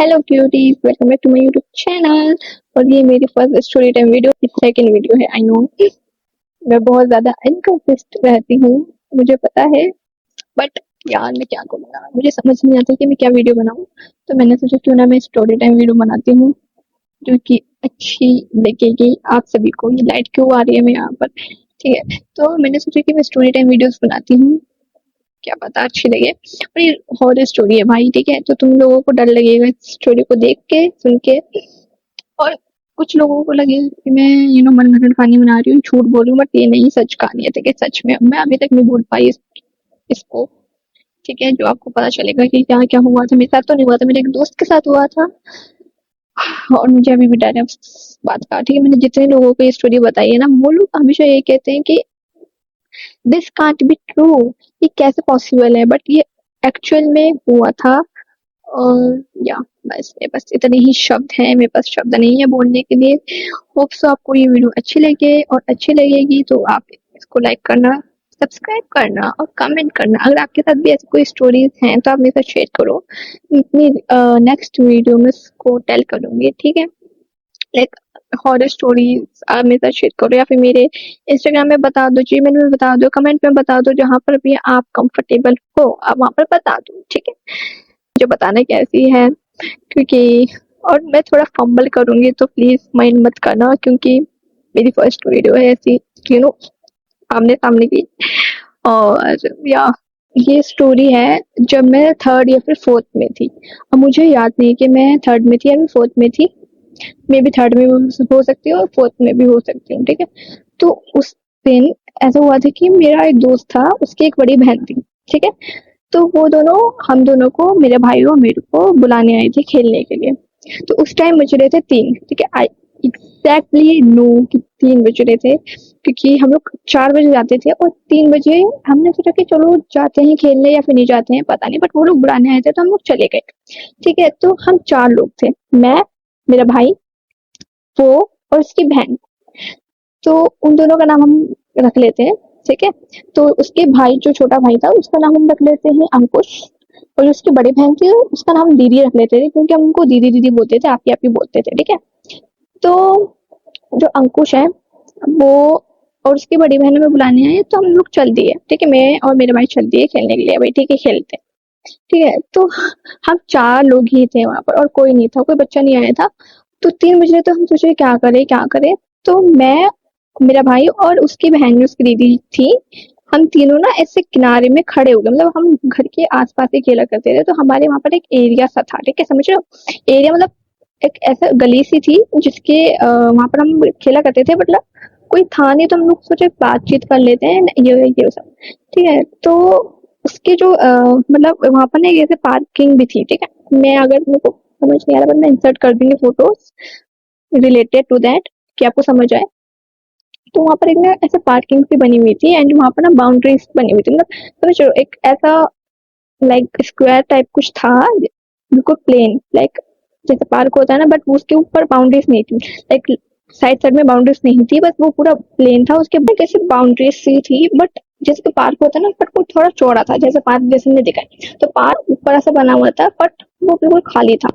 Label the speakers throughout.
Speaker 1: Hello cuties, welcome back to my YouTube channel. और ये मेरी first story time video, second video है। I no मैं बहुत ज्यादा इनकंसिस्टेंट रहती हूँ, मुझे पता है। बट यार मैं क्या करूँ यार, मुझे समझ नहीं आता कि मैं क्या वीडियो बनाऊँ। तो मैंने सोचा क्यों ना मैं स्टोरी टाइम वीडियो बनाती हूँ जो कि अच्छी लगेगी आप सभी को। ये लाइट क्यों आ रही है मैं यहाँ पर, ठीक है। तो मैंने सोचा कि मैं स्टोरी टाइम वीडियोस बनाती हूँ, क्या पता अच्छी लगे। और ये हॉरर स्टोरी है भाई, ठीक है। तो तुम लोगों को डर लगेगा इस स्टोरी को देख के, सुन के। और कुछ लोगों को लगे कि मैं मनगढ़ंत कहानी बना रही हूँ, झूठ बोल रही हूँ। बट ये नहीं, सच कहानी है, ठीक है। सच में मैं अभी तक नहीं भूल पाई इसको, ठीक है। जो आपको पता चलेगा कि क्या क्या हुआ था, मेरे साथ तो नहीं हुआ था, मेरे एक दोस्त के साथ हुआ था। और मुझे अभी भी डर है उस बात का, ठीक है। मैंने जितने लोगों को ये स्टोरी बताई है ना, वो लोग हमेशा ये कहते हैं कि दिस कांट बी ट्रू, ये कैसे पॉसिबल है। बट ये एक्चुअल में हुआ था। और या बस मेरे पास इतने ही शब्द हैं, मेरे पास शब्द नहीं है बोलने के लिए। होप सो आपको ये वीडियो अच्छी लगे, और अच्छी लगेगी तो आप इसको लाइक करना, सब्सक्राइब करना और कमेंट करना। अगर आपके साथ भी ऐसी कोई स्टोरीज हैं तो आप मेरे साथ शेयर करो, अपनी नेक्स्ट वीडियो में इसको टेल करूंगी, ठीक है। लाइक हॉरर स्टोरीज आप मेरे साथ शेयर करो, या फिर मेरे इंस्टाग्राम में बता दो, जीमेल में बता दो, कमेंट में बता दो, जहाँ पर भी आप कंफर्टेबल हो आप वहाँ पर बता दो, ठीक है। मुझे बताना कैसी है, क्योंकि और मैं थोड़ा फंबल करूंगी तो प्लीज माइंड मत करना, क्योंकि मेरी फर्स्ट वीडियो है ऐसी, आमने सामने की। और या ये स्टोरी है जब मैं थर्ड या फिर फोर्थ में थी। अब मुझे याद नहीं कि मैं थर्ड में थी या फिर फोर्थ में थी। मे बी थर्ड में भी हो सकती हूँ और फोर्थ में भी हो सकती हूँ, ठीक है। तो उस दिन ऐसा हुआ था कि मेरा एक दोस्त था, उसकी एक बड़ी बहन थी, ठीक है। तो वो दोनों, हम दोनों को, मेरे भाई और मेरे को बुलाने आई थी खेलने के लिए। तो उस टाइम बज रहे थे 3, ठीक है। आई एग्जैक्टली नो कि 3 बज रहे थे, क्योंकि हम लोग 4 बजे जाते थे और 3 बजे हमने सोचा कि चलो जाते हैं खेलने, या फिर नहीं जाते हैं पता नहीं, बट वो लोग बुलाने आए थे तो हम लोग चले गए, ठीक है। तो हम 4 लोग थे, मैं, मेरा भाई, वो और उसकी बहन। तो उन दोनों का नाम हम रख लेते हैं, ठीक है। तो उसके भाई, जो छोटा भाई था, उसका नाम हम रख लेते हैं अंकुश। और जो उसकी बड़ी बहन थी उसका नाम दीदी रख लेते थे, क्योंकि हम उनको दीदी दीदी बोलते थे, आपकी आपकी बोलते थे, ठीक है। तो जो अंकुश है वो और उसकी बड़ी बहन हमें बुलाने आए, तो हम लोग चल दिए, ठीक है। मैं और मेरे भाई चल दिए खेलने के लिए, भाई ठीक है खेलते हैं, ठीक है। तो हम 4 लोग ही थे वहां पर और कोई नहीं था, कोई बच्चा नहीं आया था। तो 3 बजे तो हम सोचे क्या करें क्या करें। तो मैं, मेरा भाई और उसकी बहन जो उसकी दीदी थी, हम तीनों ना ऐसे किनारे में खड़े हो गए। मतलब हम घर के आसपास ही खेला करते थे, तो हमारे वहां पर एक एरिया सा था, ठीक है, समझ रहे हो। एरिया मतलब एक ऐसा गली सी थी जिसके वहां पर हम खेला करते थे। मतलब कोई था नहीं, तो हम लोग सोचे बातचीत कर लेते हैं, ये सब, ठीक है। तो उसके जो मतलब वहां पर ना एक ऐसे पार्किंग भी थी, ठीक है। मैं, अगर मेरे को समझ नहीं आ रहा, पर मैं इंसर्ट कर दूंगी फोटोज रिलेटेड टू दैट, कि आपको समझ आए। तो वहां पर एक ना ऐसे पार्किंग सी बनी हुई थी, एंड वहां पर ना बाउंड्रीज बनी हुई थी। मतलब समझ रहे हो, एक ऐसा लाइक स्क्वायर टाइप कुछ था, बिल्कुल प्लेन, लाइक जैसे पार्क होता है ना, बट उसके ऊपर बाउंड्रीज नहीं थी। लाइक साइड साइड में बाउंड्रीज नहीं थी, बस वो पूरा प्लेन था। उसके ऊपर कैसे बाउंड्रीज सी थी, बट जैसे कि पार्क होता है ना, बट वो थोड़ा चौड़ा था, जैसे पार्क जैसे हमने देखा है। तो पार्क ऊपर ऐसा बना हुआ था, बट वो बिल्कुल खाली था,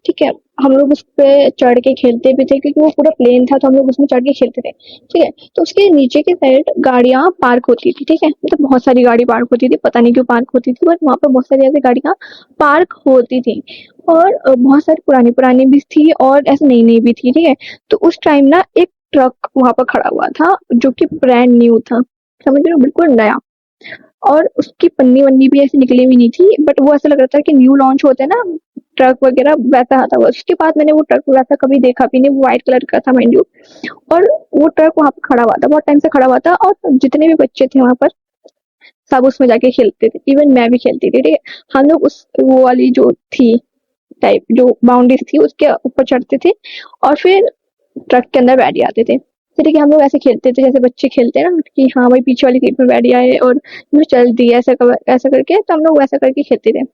Speaker 1: ठीक है। हम लोग उस पे चढ़ के खेलते भी थे, क्योंकि वो पूरा प्लेन था, तो हम लोग उसमें चढ़ के खेलते थे, ठीक है। तो उसके नीचे की साइड गाड़ियां पार्क होती थी, ठीक है। मतलब बहुत सारी गाड़ी पार्क होती थी, पता नहीं क्यों पार्क होती थी, बट वहां पर बहुत सारी ऐसी गाड़ियां पार्क होती थी। और बहुत सारी पुरानी पुरानी भी थी और ऐसे नई नई भी थी, ठीक है। तो उस टाइम ना एक ट्रक वहां पर खड़ा हुआ था, जो कि ब्रांड न्यू था, समझ रहे हो, बिल्कुल नया। और उसकी पन्नी वन्नी भी ऐसी निकली हुई नहीं थी, बट वो ऐसा लग रहा था कि न्यू लॉन्च होते हैं ना ट्रक वगैरह, वैसा आता हुआ। उसके बाद मैंने वो ट्रक वैसा कभी देखा भी नहीं, वो व्हाइट कलर का था माइंड यू। और वो ट्रक वहां पर खड़ा हुआ था, बहुत टाइम से खड़ा हुआ था, और जितने भी बच्चे थे वहां पर सब उसमें जाके खेलते थे, इवन मैं भी खेलती थी, ठीक है। हम लोग उस वो वाली जो थी टाइप, जो बाउंड्रीज थी, उसके ऊपर चढ़ते थे और फिर ट्रक के अंदर बैठ जाते थे। तो ठीक है, हम लोग ऐसे खेलते थे जैसे बच्चे खेलते हैं ना, कि हाँ भाई पीछे वाली सीट में बैठ गया है और चल दी, ऐसा करके, तो हम लोग वैसा करके खेलते थे।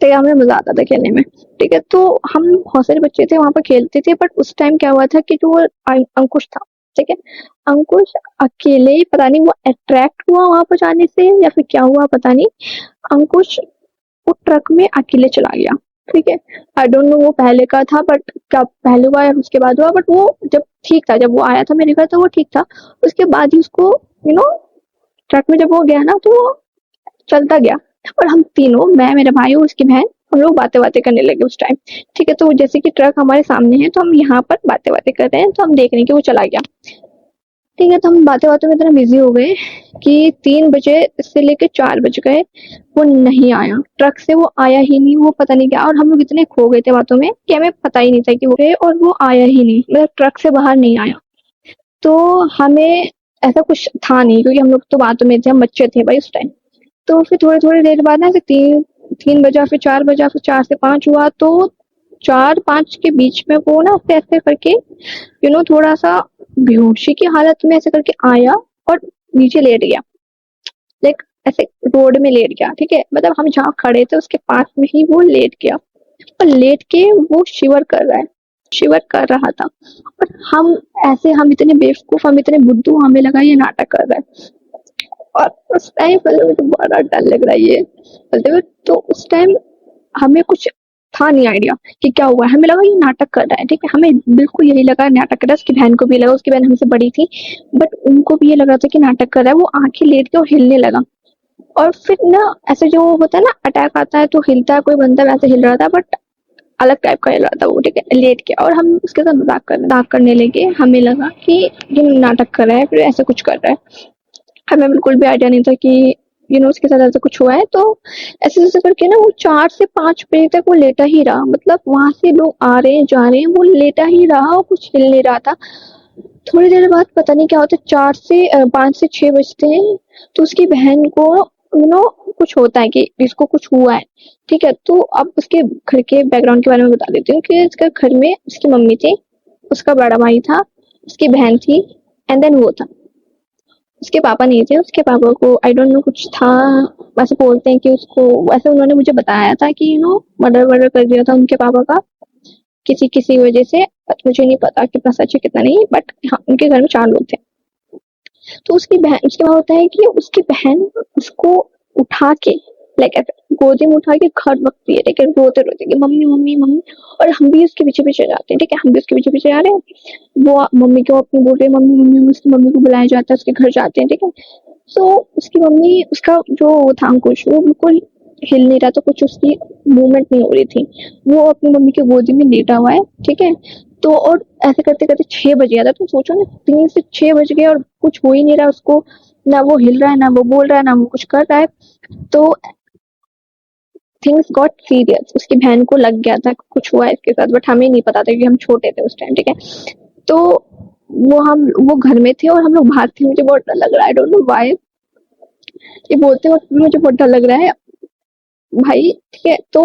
Speaker 1: तो हमें मजा आता था खेलने में, ठीक है। तो हम बहुत सारे बच्चे थे वहां पर खेलते थे, बट उस टाइम क्या हुआ था कि जो अंकुश था, ठीक है, अंकुश अकेले ही, पता नहीं वो अट्रैक्ट हुआ वहां पर जाने से या फिर क्या हुआ पता नहीं, अंकुश वो ट्रक में अकेले चला गया, ठीक है। आई डोंट नो वो पहले का था, बट क्या पहले हुआ या उसके बाद हुआ, बट वो जब ठीक था, जब वो आया था मेरे घर तो वो ठीक था। उसके बाद ही उसको यू नो ट्रक में जब वो गया ना तो वो चलता गया, और हम तीनों, मैं, मेरा भाई और उसकी बहन, हम लोग बातें बातें करने लगे उस टाइम। ठीक है, तो जैसे कि ट्रक हमारे सामने है तो हम यहाँ पर बातें बातें कर रहे हैं, तो हम देख रहे हैं कि वो चला गया। ठीक है, तो हम बातें बातों में इतना बिजी हो गए कि 3 बजे से लेके 4 बज गए, वो नहीं आया, ट्रक से वो आया ही नहीं, वो पता नहीं क्या, और हम लोग इतने खो गए थे बातों में कि हमें पता ही नहीं था कि वो है, और वो आया ही नहीं, मतलब ट्रक से बाहर नहीं आया। तो हमें ऐसा कुछ था नहीं, क्योंकि हम लोग तो बातों में थे, हम बच्चे थे भाई उस टाइम। तो फिर थोड़ी थोड़ी देर बाद ना, ऐसे तीन तीन बजा, फिर 4 बजा, फिर 4 से 5 हुआ, तो 4-5 के बीच में वो ना ऐसे ऐसे करके थोड़ा सा बेहोशी की हालत में ऐसे करके आया और नीचे लेट गया, लाइक ऐसे रोड में लेट गया। ठीक है, मतलब हम जहाँ खड़े थे उसके पास में ही वो लेट गया, और लेट के वो शिवर कर रहा है, शिवर कर रहा था। और हम इतने बेवकूफ, हम इतने बुद्धू, हमें लगा ये नाटक कर रहा है। और उस टाइम पहले मुझे बड़ा डर लग रहा है ये बोलते हुए, तो उस टाइम हमें कुछ था नहीं आइडिया कि क्या हुआ है, हमें लगा ये नाटक कर रहा है। ठीक है, हमें बिल्कुल यही लगा नाटक कर रहा है, उसकी बहन को भी लगा, उसकी बहन हमसे बड़ी थी, बट उनको भी ये लग रहा था कि नाटक कर रहा है। वो आंखें लेट के और हिलने लगा, और फिर ना ऐसे जो होता है ना अटैक आता है तो हिलता है कोई बंदा, वैसे हिल रहा था, बट अलग टाइप का हिल रहा था वो। ठीक है, लेट के, और हम उसके साथ मजाक करने लगे, हमें लगा कि ये नाटक कर रहा है, फिर ऐसे कुछ कर रहा है। हमें बिल्कुल भी आइडिया नहीं था कि उसके साथ ऐसा कुछ हुआ है। तो ऐसे जैसे करके ना वो 4 से 5 बजे तक वो लेटा ही रहा, मतलब वहां से लोग आ रहे हैं जा रहे हैं, वो लेटा ही रहा और कुछ हिल नहीं रहा था। थोड़ी देर बाद पता नहीं क्या होता है, 5 से 6 बजते हैं, तो उसकी बहन को कुछ होता है कि इसको कुछ हुआ है। ठीक है, तो अब उसके घर के बैकग्राउंड के बारे में बता देती हूँ कि इसके घर में उसकी मम्मी थी, उसका बड़ा भाई था, उसकी बहन थी, एंड देन वो था। उसके पापा नहीं थे, उसके पापा को आई डोंट नो कुछ था, वैसे बोलते हैं कि उसको, वैसे उन्होंने मुझे बताया था कि मर्डर वर्डर कर दिया था उनके पापा का किसी किसी वजह से, बट मुझे नहीं पता कितना सच है कितना नहीं, बट हाँ उनके घर में 4 लोग थे। तो उसके बाद होता है कि उसकी बहन उसको उठा के, लाइक ऐसे गोदी में उठा के घर रखती है, ठीक है, रोते रोते कि मम्मी मम्मी मम्मी। और हम भी उसके पीछे पीछे जाते हैं, ठीक है, हम भी उसके पीछे पीछे जा रहे हैं। वो मम्मी को अपनी बोल रही है मम्मी मम्मी, उसकी मम्मी को बुलाया जाता है, उसके घर जाते हैं। ठीक है, तो उसकी मम्मी, उसका जो वो था अंकुश, वो बिल्कुल हिल नहीं रहा था, कुछ उसकी मूवमेंट नहीं हो रही थी, वो अपनी मम्मी की गोदी में लेटा हुआ है। ठीक है, तो और ऐसे करते करते 6 बज गया था, तुम सोचो ना, 3 से 6 बज गए और कुछ हो ही नहीं रहा उसको, ना वो हिल रहा है, ना वो बोल रहा है, ना वो कुछ कर रहा है। तो थिंग्स गॉट सीरियस, उसकी बहन को लग गया था कुछ हुआ है इसके साथ, बट हमें नहीं पता था क्योंकि हम छोटे थे उस टाइम। ठीक है, तो वो घर में थे और हम लोग बाहर थे, मुझे बहुत डर लग रहा है, आई डोंट नो व्हाई, ये बोलते वक्त भी मुझे बहुत डर लग रहा है भाई। ठीक है, तो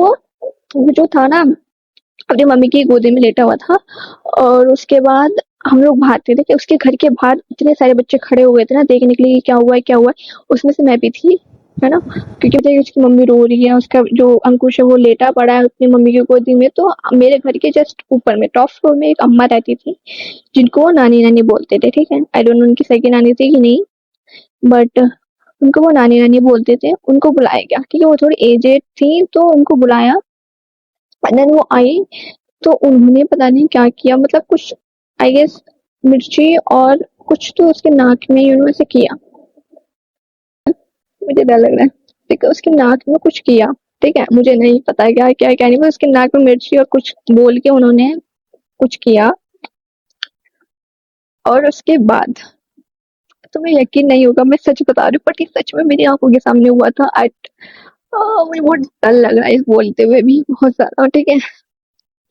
Speaker 1: वो जो था ना अपनी मम्मी की गोदी में लेटा हुआ था, और उसके बाद हम लोग बाहर थे, देखिए उसके घर के बाहर इतने सारे बच्चे खड़े हुए थे ना देखने के लिए क्या हुआ है क्या हुआ है, उसमें से मैं भी थी, है ना, क्योंकि देखिए उसकी मम्मी रो रही है, उसका जो अंकुश है वो लेटा पड़ा है अपनी मम्मी की गोदी में। तो मेरे घर के जस्ट ऊपर में टॉप फ्लोर में एक अम्मा रहती थी, जिनको वो नानी नानी बोलते थे। ठीक है, आई डोंट नो उनकी सगी नानी थी कि नहीं, बट उनको वो नानी नानी बोलते थे। उनको बुलाया गया, ठीक है, वो थोड़ी एजेड थी तो उनको बुलाया, एंड देन वो आई, तो उन्होंने पता नहीं क्या किया, मतलब कुछ आई गेस मिर्ची और कुछ तो उसके नाक में ऐसे किया, मुझे डर लग रहा है, ठीक है, उसके नाक में कुछ किया। ठीक है, मुझे नहीं पता क्या क्या क्या नहीं, बस उसके नाक में मिर्ची और कुछ बोल के उन्होंने कुछ किया। और उसके बाद तुम्हें यकीन नहीं होगा, मैं सच बता रही हूँ, बट ये सच में मेरी आंखों के सामने हुआ था। मुझे बहुत डर लग रहा है इस बोलते हुए भी बहुत ज्यादा। ठीक है,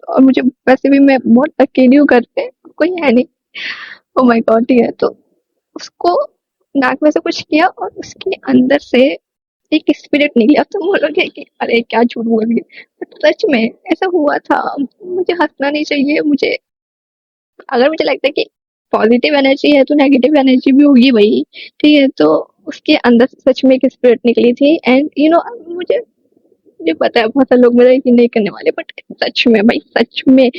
Speaker 1: और मुझे वैसे भी मैं बहुत अकेली हूँ घर पे, कोई है नहीं। ओ माय गॉड, ठीक है, तो उसको नाक में से कुछ किया और उसके अंदर से एक स्पिरिट निकली। अब तुम बोलोगे कि अरे क्या झूठ बोल रही है, बट सच में ऐसा हुआ था। मुझे हंसना नहीं चाहिए, मुझे अगर मुझे लगता है कि पॉजिटिव एनर्जी है तो नेगेटिव एनर्जी भी होगी भाई। ठीक है, तो उसके अंदर से सच में एक स्पिरिट निकली थी, एंड मुझे मुझे पता है बहुत सारे लोग मेरा यकीन नहीं करने वाले, बट सच में भाई, सच में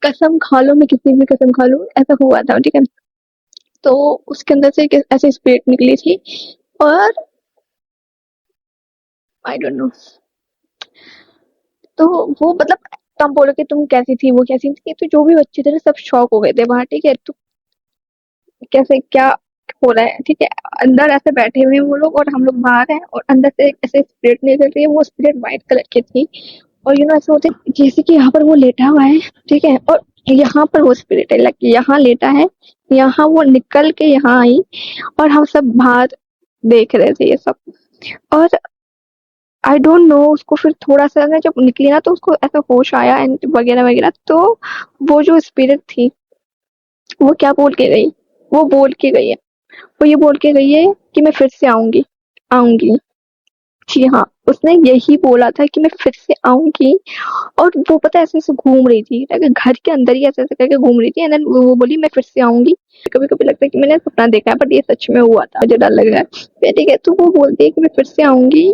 Speaker 1: कसम खा लो, मैं किसी भी कसम खा लूं, ऐसा हुआ था। ठीक है, तो उसके अंदर से एक ऐसी स्पिरिट निकली थी, और आई डोंट नो, तो वो मतलब तुम बोलोगे तुम कैसी थी, वो कैसी थी, तो जो भी बच्चे थे ना सब शॉक हो गए थे वहां, ठीक है। तो कैसे क्या हो रहा है, ठीक है। अंदर ऐसे बैठे हुए हैं वो लोग और हम लोग बाहर हैं, और अंदर से ऐसे स्पिरिट निकल रही है, वो स्पिरिट व्हाइट कलर की थी। और ऐसे होते जैसे कि यहाँ पर वो लेटा हुआ है, ठीक है, और यहाँ पर वो स्पिरिट है, लाइक यहाँ लेटा है, यहाँ वो निकल के यहाँ आई, और हम सब बाहर देख रहे थे ये सब। और आई डोंट नो, उसको फिर थोड़ा सा ना जब निकली ना तो उसको ऐसा होश आया एंड वगैरह वगैरह, तो वो जो स्पिरिट थी वो क्या बोल के गई, वो बोल के गई है, वो ये बोल के गई है कि मैं फिर से आऊंगी, आऊंगी। जी हाँ, उसने यही बोला था कि मैं फिर से आऊंगी। और वो पता है ऐसे ऐसे घूम रही थी, अगर घर के अंदर ही ऐसे ऐसे करके घूम रही थी, एंड देन वो बोली मैं फिर से आऊंगी। कभी कभी लगता है कि मैंने सपना देखा है, बट ये सच में हुआ था, मुझे डर लग रहा है। ठीक है, तो वो बोलती है कि मैं फिर से आऊंगी,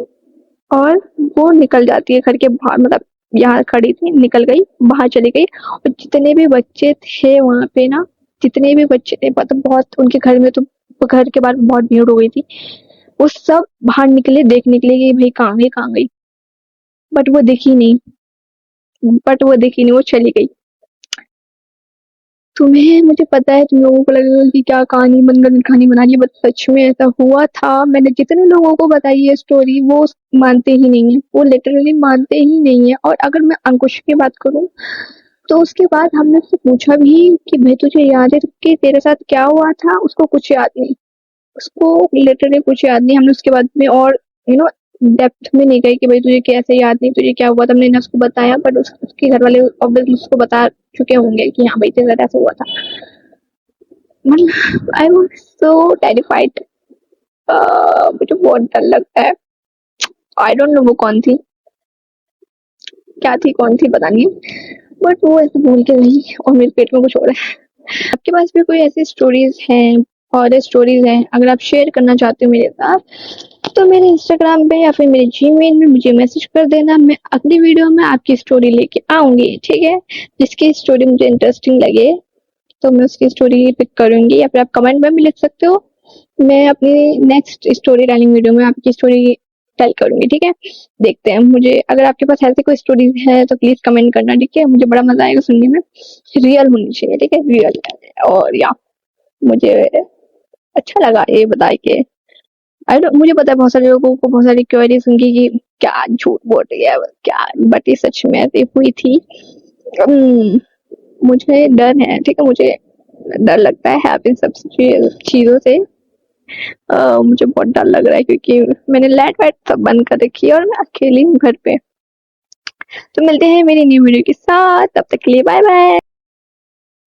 Speaker 1: और वो निकल जाती है घर के बाहर, मतलब यहाँ खड़ी थी, निकल गई, बाहर चली गई। और जितने भी बच्चे थे वहां पे ना, जितने भी बच्चे थे, मतलब बहुत उनके घर में तो, घर के बाहर बहुत भीड़ हो गई थी, वो सब बाहर निकले देखने के लिए कि भाई कहाँ गई, कहाँ गई। बट वो दिखी नहीं, बट वो दिखी नहीं, वो चली गई। तुम्हें, मुझे पता है तुम लोगों को लगेगा कि क्या कहानी बनकर कहानी बना रही है, बट सच में ऐसा हुआ था। मैंने जितने लोगों को बताई ये स्टोरी, वो मानते ही नहीं है, वो लिटरली मानते ही नहीं है। और अगर मैं अंकुश की बात करूं, तो उसके बाद हमने उससे पूछा भी कि भाई तुझे याद है कि तेरे साथ क्या हुआ था, उसको कुछ याद नहीं, उसको लिटरली कुछ याद नहीं। हमने उसके बाद में और डेप्थ में नहीं गए कि भाई तुझे कैसे याद नहीं, तुझे क्या हुआ था, हमने ना उसको बताया, बट उसके घर वाले ऑब्वियसली उसको बता चुके होंगे कि हाँ भाई तेरे साथ ऐसा हुआ था। मतलब आई वॉज सो टेरिफाइड, मुझे बहुत डर लगता है। आई डोंट नो वो कौन थी, क्या थी, कौन थी पता नहीं, बट वो ऐसे भूल के नहीं, और मेरे पेट में कुछ हो रहा है। आपके पास भी कोई ऐसी स्टोरीज हैं, और स्टोरीज हैं, अगर आप शेयर करना चाहते हो मेरे साथ, तो मेरे इंस्टाग्राम पे या फिर मेरे जीमेल में मुझे मैसेज कर देना। मैं अगली वीडियो में आपकी स्टोरी लेके आऊंगी, ठीक है। जिसकी स्टोरी मुझे इंटरेस्टिंग लगे तो मैं उसकी स्टोरी पिक करूंगी, या फिर आप कमेंट में भी लिख सकते हो। मैं अपनी नेक्स्ट स्टोरी टेलिंग वीडियो में आपकी स्टोरी टेल करूंगी, ठीक है। देखते हैं, मुझे अगर आपके पास ऐसी कोई स्टोरीज है तो प्लीज कमेंट करना, ठीक है। मुझे बड़ा मजा आएगा सुनने में, रियल होनी चाहिए, ठीक है, रियल। और या मुझे अच्छा लगा ये बता के। आई डोंट, मुझे पता है बहुत सारे लोगों को बहुत सारी क्वेरीज होंगी कि क्या झूठ बोल रही है क्या, बट ये सच में ऐसी हुई थी। मुझे डर है, ठीक है, मुझे डर लगता है इन सब चीजों से। मुझे बहुत डर लग रहा है क्योंकि मैंने लाइट वाइट सब बंद कर रखी है और मैं अकेली हूँ घर पे। तो मिलते हैं मेरी न्यू वीडियो के साथ, तब तक के लिए बाय बाय।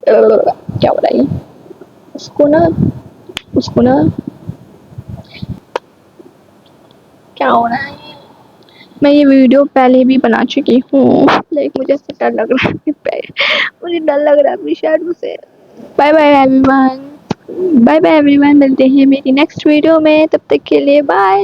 Speaker 1: क्या हो रहा है उसको ना, उसको ना, क्या हो रहा है। मैं ये वीडियो पहले भी बना चुकी हूँ, लेकिन मुझे ऐसे डर लग रहा है, मुझे डर लग रहा है अपनी शर्ट से। Bye bye everyone, bye bye everyone, मिलते हैं मेरी नेक्स्ट वीडियो में, तब तक के लिए बाय।